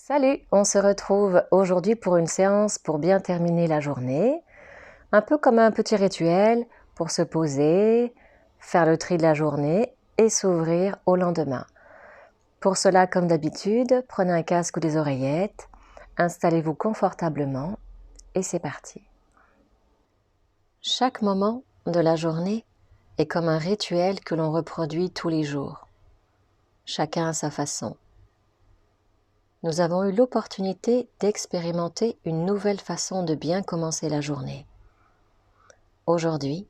Salut, on se retrouve aujourd'hui pour une séance pour bien terminer la journée, un peu comme un petit rituel pour se poser, faire le tri de la journée et s'ouvrir au lendemain. Pour cela, comme d'habitude, prenez un casque ou des oreillettes, installez-vous confortablement et c'est parti. Chaque moment de la journée est comme un rituel que l'on reproduit tous les jours, chacun à sa façon. Nous avons eu l'opportunité d'expérimenter une nouvelle façon de bien commencer la journée. Aujourd'hui,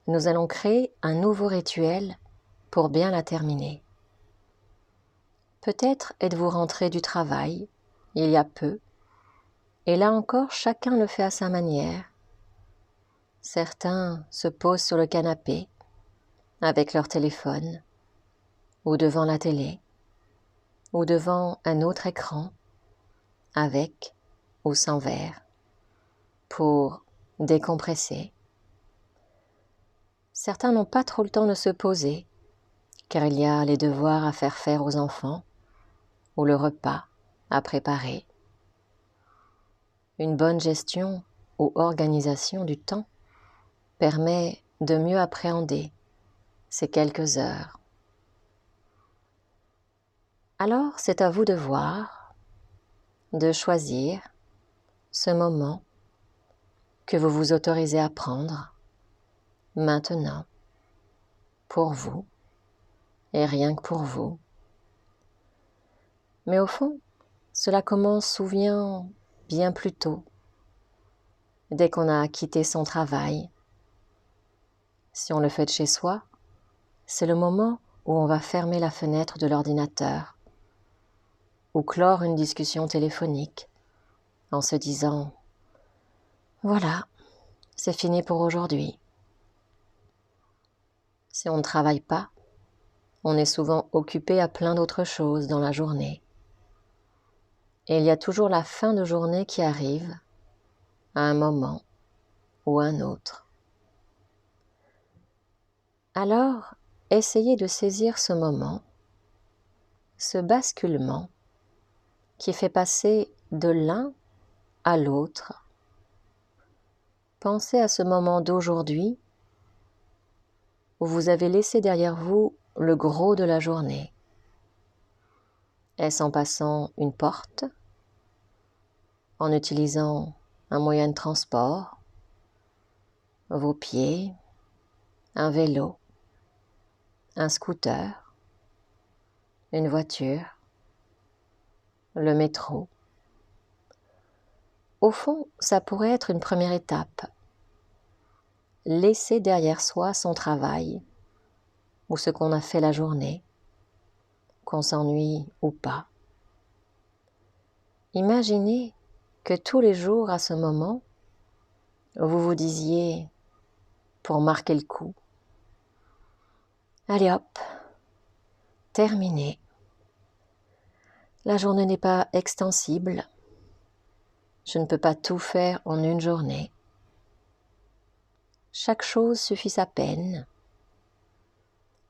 nous allons créer un nouveau rituel pour bien la terminer. Peut-être êtes-vous rentré du travail, il y a peu, et là encore chacun le fait à sa manière. Certains se posent sur le canapé, avec leur téléphone, ou devant la télé, ou devant un autre écran, avec ou sans verre, pour décompresser. Certains n'ont pas trop le temps de se poser, car il y a les devoirs à faire aux enfants, ou le repas à préparer. Une bonne gestion ou organisation du temps permet de mieux appréhender ces quelques heures. Alors, c'est à vous de voir, de choisir ce moment que vous vous autorisez à prendre maintenant, pour vous, et rien que pour vous. Mais au fond, cela commence souvent bien plus tôt, dès qu'on a quitté son travail. Si on le fait de chez soi, c'est le moment où on va fermer la fenêtre de l'ordinateur ou clore une discussion téléphonique en se disant « Voilà, c'est fini pour aujourd'hui ». Si on ne travaille pas, on est souvent occupé à plein d'autres choses dans la journée. Et il y a toujours la fin de journée qui arrive à un moment ou à un autre. Alors, essayez de saisir ce moment, ce basculement qui fait passer de l'un à l'autre. Pensez à ce moment d'aujourd'hui où vous avez laissé derrière vous le gros de la journée. Est-ce en passant une porte, en utilisant un moyen de transport, vos pieds, un vélo, un scooter, une voiture, le métro? Au fond, ça pourrait être une première étape. Laisser derrière soi son travail ou ce qu'on a fait la journée, qu'on s'ennuie ou pas. Imaginez que tous les jours à ce moment, vous vous disiez, pour marquer le coup, allez hop, terminé. La journée n'est pas extensible. Je ne peux pas tout faire en une journée. Chaque chose suffit sa peine.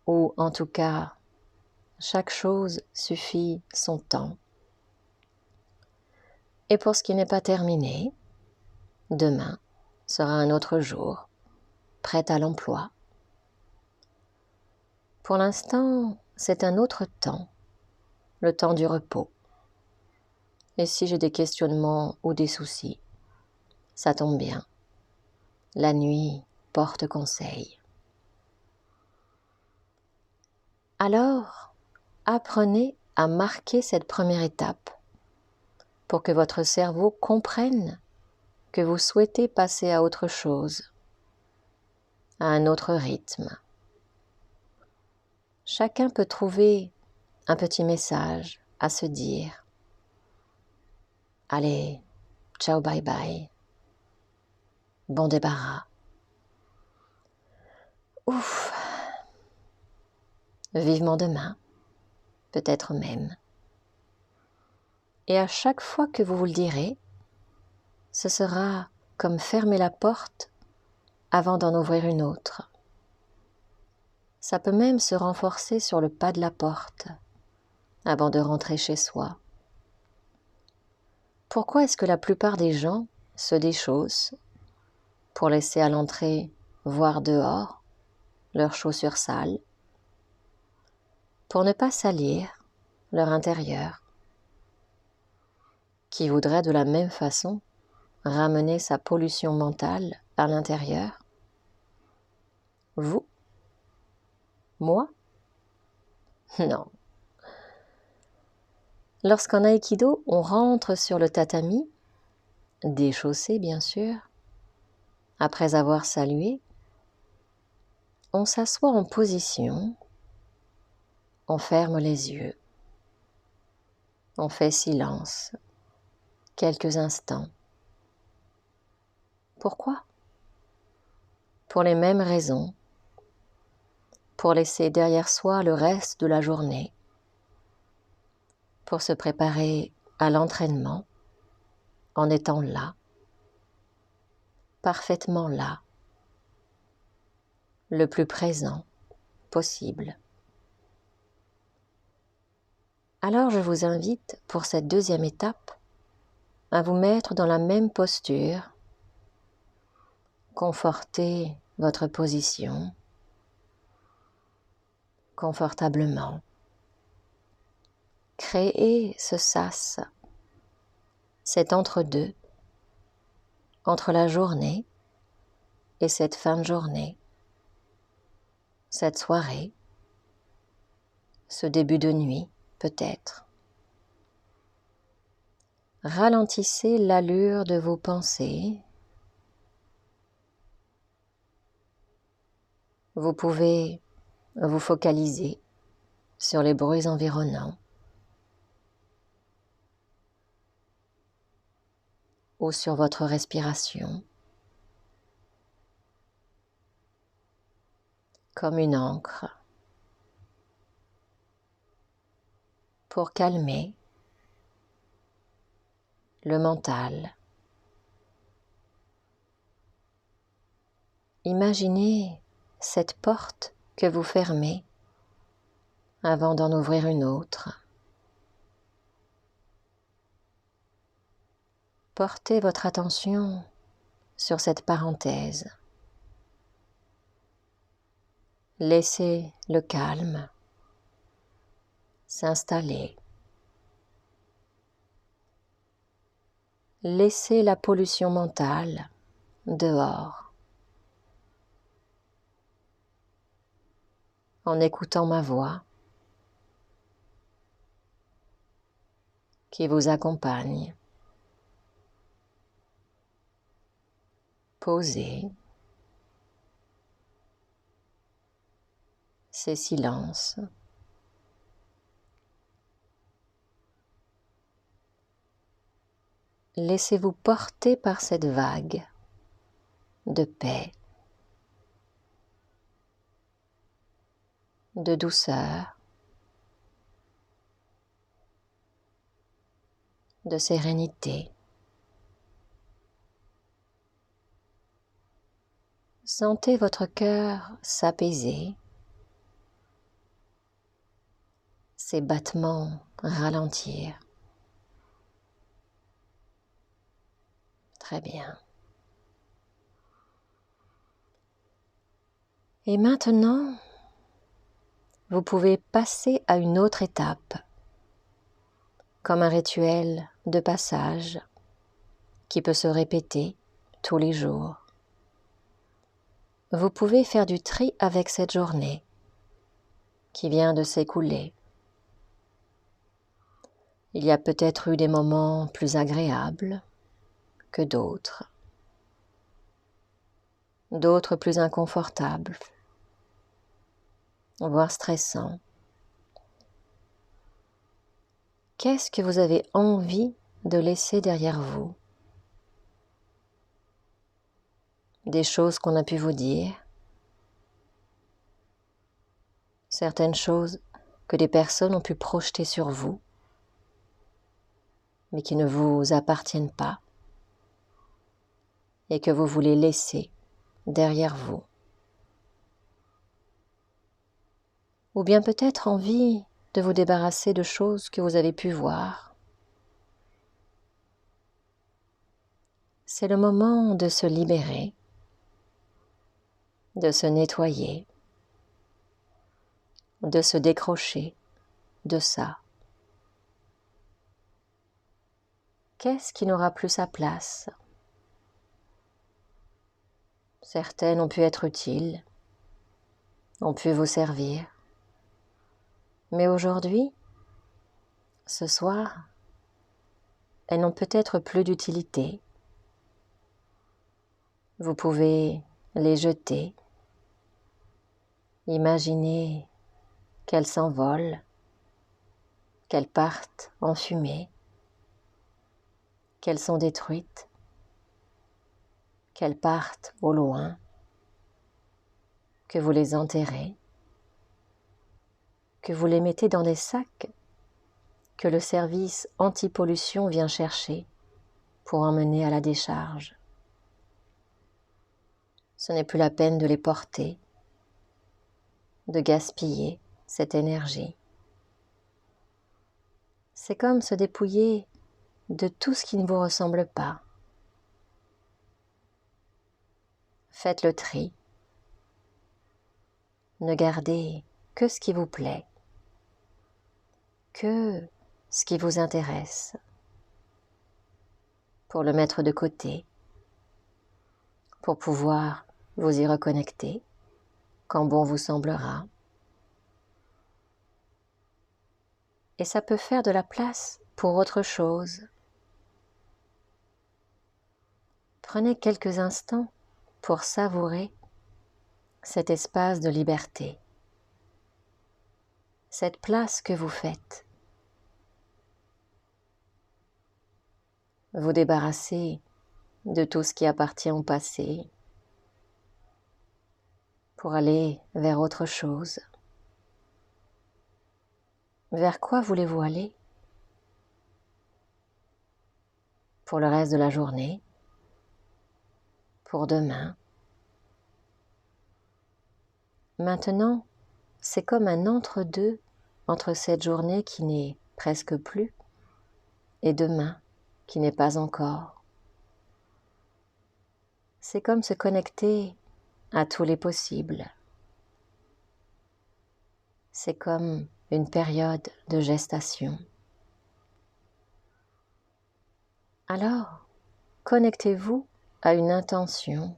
Ou en tout cas, chaque chose suffit son temps. Et pour ce qui n'est pas terminé, demain sera un autre jour, prêt à l'emploi. Pour l'instant, c'est un autre temps, le temps du repos. Et si j'ai des questionnements ou des soucis, ça tombe bien. La nuit porte conseil. Alors, apprenez à marquer cette première étape pour que votre cerveau comprenne que vous souhaitez passer à autre chose, à un autre rythme. Chacun peut trouver un petit message à se dire. Allez, ciao, bye bye. Bon débarras. Ouf. Vivement demain, peut-être même. Et à chaque fois que vous le direz, ce sera comme fermer la porte avant d'en ouvrir une autre. Ça peut même se renforcer sur le pas de la porte avant de rentrer chez soi. Pourquoi est-ce que la plupart des gens se déchaussent pour laisser à l'entrée voir dehors leurs chaussures sales, pour ne pas salir leur intérieur, qui voudrait de la même façon ramener sa pollution mentale à l'intérieur? Vous? Moi? Non. Lorsqu'en aïkido, on rentre sur le tatami, déchaussé bien sûr, après avoir salué, on s'assoit en position, on ferme les yeux, on fait silence quelques instants. Pourquoi? Pour les mêmes raisons, pour laisser derrière soi le reste de la journée, pour se préparer à l'entraînement en étant là, parfaitement là, le plus présent possible. Alors je vous invite pour cette deuxième étape à vous mettre dans la même posture, confortez votre position confortablement. Créez ce sas, cet entre-deux, entre la journée et cette fin de journée, cette soirée, ce début de nuit peut-être. Ralentissez l'allure de vos pensées. Vous pouvez vous focaliser sur les bruits environnants ou sur votre respiration, comme une encre, pour calmer le mental. Imaginez cette porte que vous fermez avant d'en ouvrir une autre. Portez votre attention sur cette parenthèse. Laissez le calme s'installer. Laissez la pollution mentale dehors. En écoutant ma voix qui vous accompagne. Posez ces silences. Laissez-vous porter par cette vague de paix, de douceur, de sérénité. Sentez votre cœur s'apaiser, ses battements ralentir. Très bien. Et maintenant, vous pouvez passer à une autre étape, comme un rituel de passage qui peut se répéter tous les jours. Vous pouvez faire du tri avec cette journée qui vient de s'écouler. Il y a peut-être eu des moments plus agréables que d'autres plus inconfortables, voire stressants. Qu'est-ce que vous avez envie de laisser derrière vous? Des choses qu'on a pu vous dire, certaines choses que des personnes ont pu projeter sur vous, mais qui ne vous appartiennent pas et que vous voulez laisser derrière vous. Ou bien peut-être envie de vous débarrasser de choses que vous avez pu voir, c'est le moment de se libérer, de se nettoyer, de se décrocher de ça. Qu'est-ce qui n'aura plus sa place? Certaines ont pu être utiles, ont pu vous servir. Mais aujourd'hui, ce soir, elles n'ont peut-être plus d'utilité. Vous pouvez les jeter, imaginer qu'elles s'envolent, qu'elles partent en fumée, qu'elles sont détruites, qu'elles partent au loin, que vous les enterrez, que vous les mettez dans des sacs que le service anti-pollution vient chercher pour emmener à la décharge. Ce n'est plus la peine de les porter, de gaspiller cette énergie. C'est comme se dépouiller de tout ce qui ne vous ressemble pas. Faites le tri. Ne gardez que ce qui vous plaît, que ce qui vous intéresse, pour le mettre de côté, pour pouvoir vous y reconnecter quand bon vous semblera. Et ça peut faire de la place pour autre chose. Prenez quelques instants pour savourer cet espace de liberté, cette place que vous faites. Vous débarrasser de tout ce qui appartient au passé pour aller vers autre chose. Vers quoi voulez-vous aller pour le reste de la journée, pour demain? Maintenant, c'est comme un entre-deux entre cette journée qui n'est presque plus et demain qui n'est pas encore. C'est comme se connecter à tous les possibles. C'est comme une période de gestation. Alors, connectez-vous à une intention,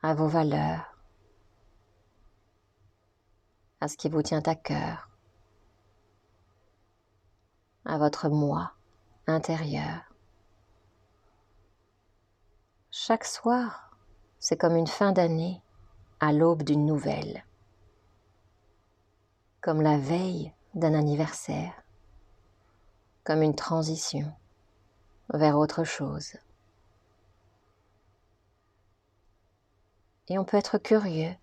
à vos valeurs, à ce qui vous tient à cœur, à votre moi intérieur. Chaque soir, c'est comme une fin d'année à l'aube d'une nouvelle, comme la veille d'un anniversaire, comme une transition vers autre chose. Et on peut être curieux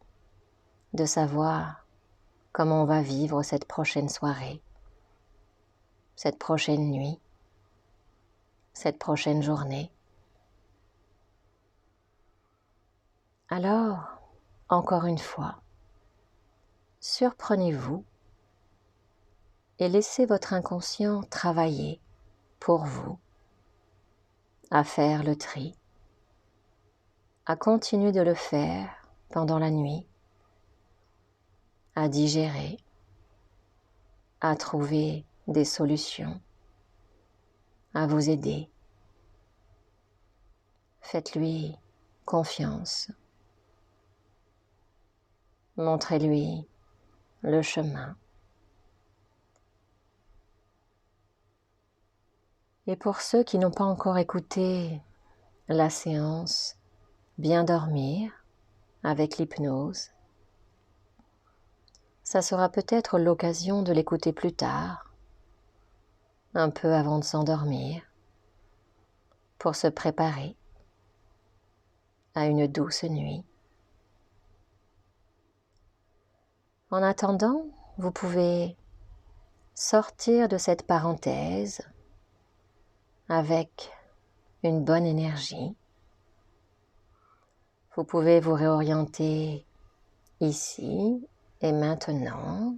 de savoir comment on va vivre cette prochaine soirée, cette prochaine nuit, cette prochaine journée. Alors, encore une fois, surprenez-vous et laissez votre inconscient travailler pour vous, à faire le tri, à continuer de le faire pendant la nuit, à digérer, à trouver des solutions, à vous aider. Faites-lui confiance. Montrez-lui le chemin. Et pour ceux qui n'ont pas encore écouté la séance Bien dormir avec l'hypnose, ça sera peut-être l'occasion de l'écouter plus tard, un peu avant de s'endormir, pour se préparer à une douce nuit. En attendant, vous pouvez sortir de cette parenthèse avec une bonne énergie. Vous pouvez vous réorienter ici et maintenant,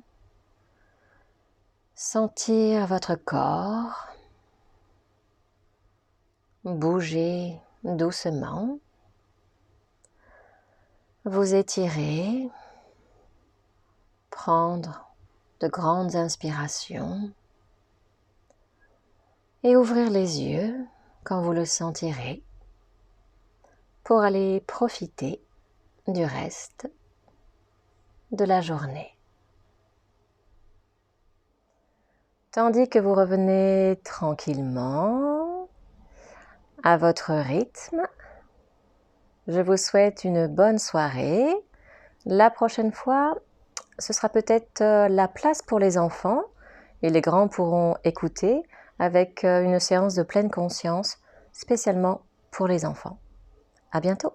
sentir votre corps, Bougez doucement. Vous étirez. Prendre de grandes inspirations. Et ouvrir les yeux quand vous le sentirez pour aller profiter du reste de la journée. Tandis que vous revenez tranquillement à votre rythme, je vous souhaite une bonne soirée. La prochaine fois, ce sera peut-être la place pour les enfants et les grands pourront écouter avec une séance de pleine conscience spécialement pour les enfants. À bientôt!